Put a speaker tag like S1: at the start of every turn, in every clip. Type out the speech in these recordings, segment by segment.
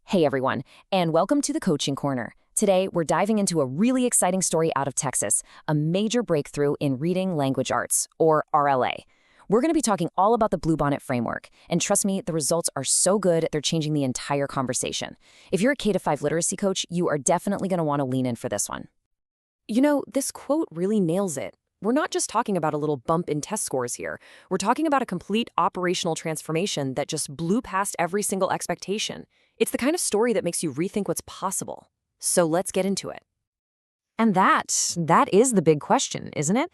S1: Hey everyone, and welcome to the Coaching Corner. Today, we're diving into a really exciting story out of Texas, a major breakthrough in reading language arts, or RLA. We're going to be talking all about the Bluebonnet framework, and trust me, the results are so good, they're changing the entire conversation. If you're a K-5 literacy coach, you are definitely going to want to lean in for this one. You know, this quote really nails it. We're not just talking about a little bump in test scores here. We're talking about a complete operational transformation that just blew past every single expectation. It's the kind of story that makes you rethink what's possible. So let's get into it. And that is the big question, isn't it?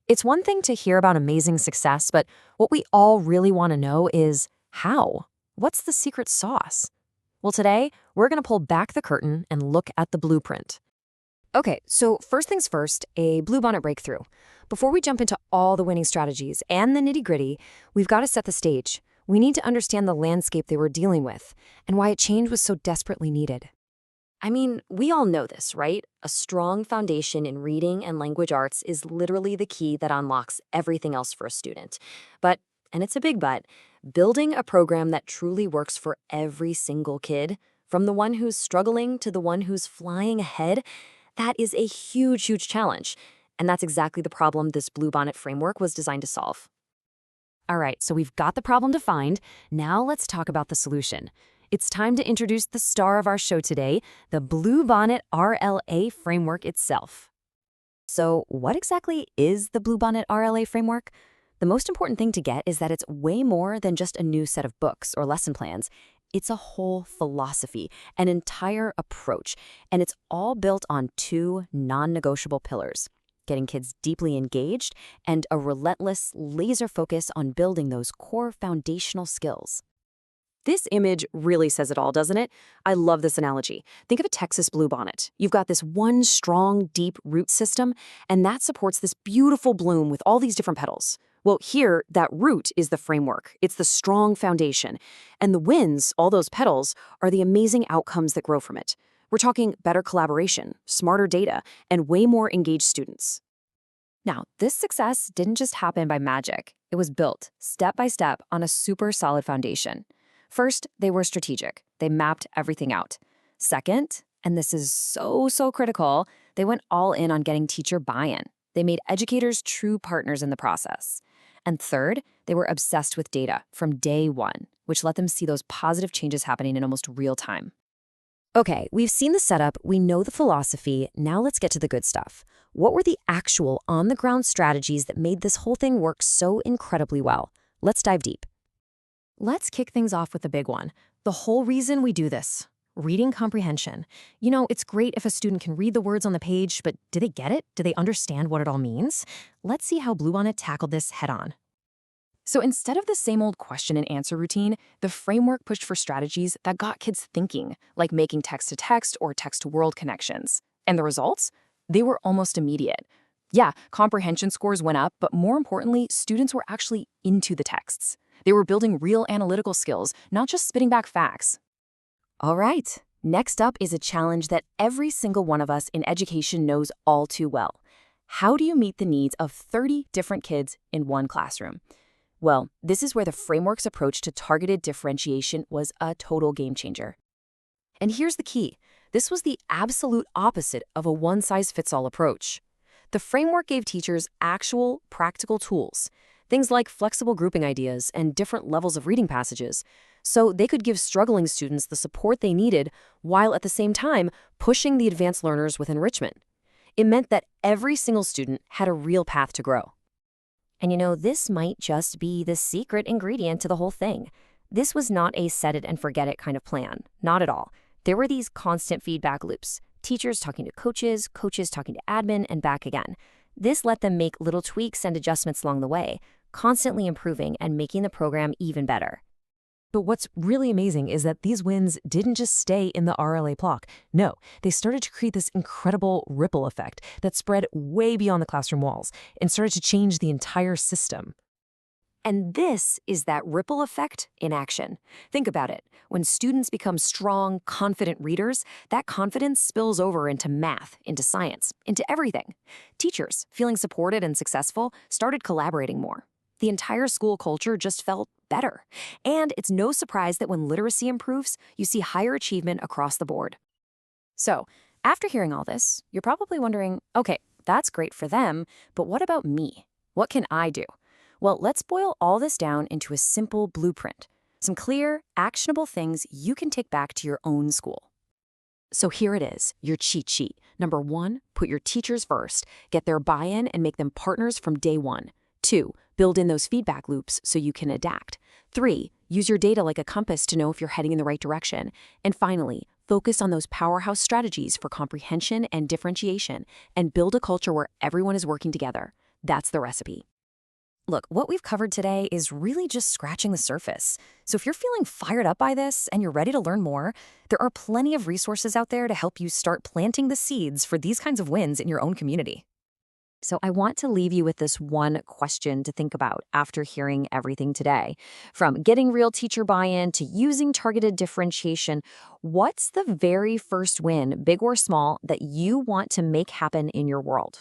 S1: It's one thing to hear about amazing success, but what we all really want to know is how? What's the secret sauce? Well, today, we're going to pull back the curtain and look at the blueprint. Okay, so first things first, a Bluebonnet breakthrough. Before we jump into all the winning strategies and the nitty-gritty, we've got to set the stage. We need to understand the landscape they were dealing with and why a change was so desperately needed. I mean, we all know this, right? A strong foundation in reading and language arts is literally the key that unlocks everything else for a student. But, and it's a big but, building a program that truly works for every single kid, from the one who's struggling to the one who's flying ahead, that is a huge, huge challenge. And that's exactly the problem this Bluebonnet framework was designed to solve. All right, so we've got the problem defined. Now let's talk about the solution. It's time to introduce the star of our show today, the Bluebonnet RLA framework itself. So what exactly is the Bluebonnet RLA framework? The most important thing to get is that it's way more than just a new set of books or lesson plans. It's a whole philosophy, an entire approach, and it's all built on two non-negotiable pillars: getting kids deeply engaged and a relentless laser focus on building those core foundational skills. This image really says it all, doesn't it? I love this analogy. Think of a Texas bluebonnet. You've got this one strong, deep root system, and that supports this beautiful bloom with all these different petals. Well, here, that root is the framework. It's the strong foundation. And the winds, all those petals, are the amazing outcomes that grow from it. We're talking better collaboration, smarter data, and way more engaged students. Now, this success didn't just happen by magic. It was built, step by step, on a super solid foundation. First, they were strategic. They mapped everything out. Second, and this is so critical, they went all in on getting teacher buy-in. They made educators true partners in the process. And third, they were obsessed with data from day one, which let them see those positive changes happening in almost real time. Okay, we've seen the setup, we know the philosophy, now let's get to the good stuff. What were the actual on-the-ground strategies that made this whole thing work so incredibly well? Let's dive deep. Let's kick things off with the big one, the whole reason we do this: reading comprehension. You know, it's great if a student can read the words on the page, but do they get it? Do they understand what it all means? Let's see how Bluebonnet tackled this head-on. So instead of the same old question and answer routine, the framework pushed for strategies that got kids thinking, like making text-to-text or text-to-world connections. And the results? They were almost immediate. Yeah, comprehension scores went up, but more importantly, students were actually into the texts. They were building real analytical skills, not just spitting back facts. All right, next up is a challenge that every single one of us in education knows all too well. How do you meet the needs of 30 different kids in one classroom? Well, this is where the framework's approach to targeted differentiation was a total game changer. And here's the key. This was the absolute opposite of a one-size-fits-all approach. The framework gave teachers actual, practical tools, things like flexible grouping ideas and different levels of reading passages, so they could give struggling students the support they needed while at the same time pushing the advanced learners with enrichment. It meant that every single student had a real path to grow. And you know, this might just be the secret ingredient to the whole thing. This was not a set it and forget it kind of plan, not at all. There were these constant feedback loops, teachers talking to coaches, coaches talking to admin, and back again. This let them make little tweaks and adjustments along the way, constantly improving and making the program even better. But what's really amazing is that these wins didn't just stay in the RLA block. No, they started to create this incredible ripple effect that spread way beyond the classroom walls and started to change the entire system. And this is that ripple effect in action. Think about it. When students become strong, confident readers, that confidence spills over into math, into science, into everything. Teachers, feeling supported and successful, started collaborating more. The entire school culture just felt better. And it's no surprise that when literacy improves, you see higher achievement across the board. So, after hearing all this, you're probably wondering, okay, that's great for them, but what about me? What can I do? Well, let's boil all this down into a simple blueprint. Some clear, actionable things you can take back to your own school. So here it is, your cheat sheet. Number 1, put your teachers first. Get their buy-in and make them partners from day 1. 2, build in those feedback loops so you can adapt. 3, use your data like a compass to know if you're heading in the right direction. And finally, focus on those powerhouse strategies for comprehension and differentiation, and build a culture where everyone is working together. That's the recipe. Look, what we've covered today is really just scratching the surface. So if you're feeling fired up by this and you're ready to learn more, there are plenty of resources out there to help you start planting the seeds for these kinds of wins in your own community. So I want to leave you with this one question to think about after hearing everything today. From getting real teacher buy-in to using targeted differentiation, what's the very first win, big or small, that you want to make happen in your world?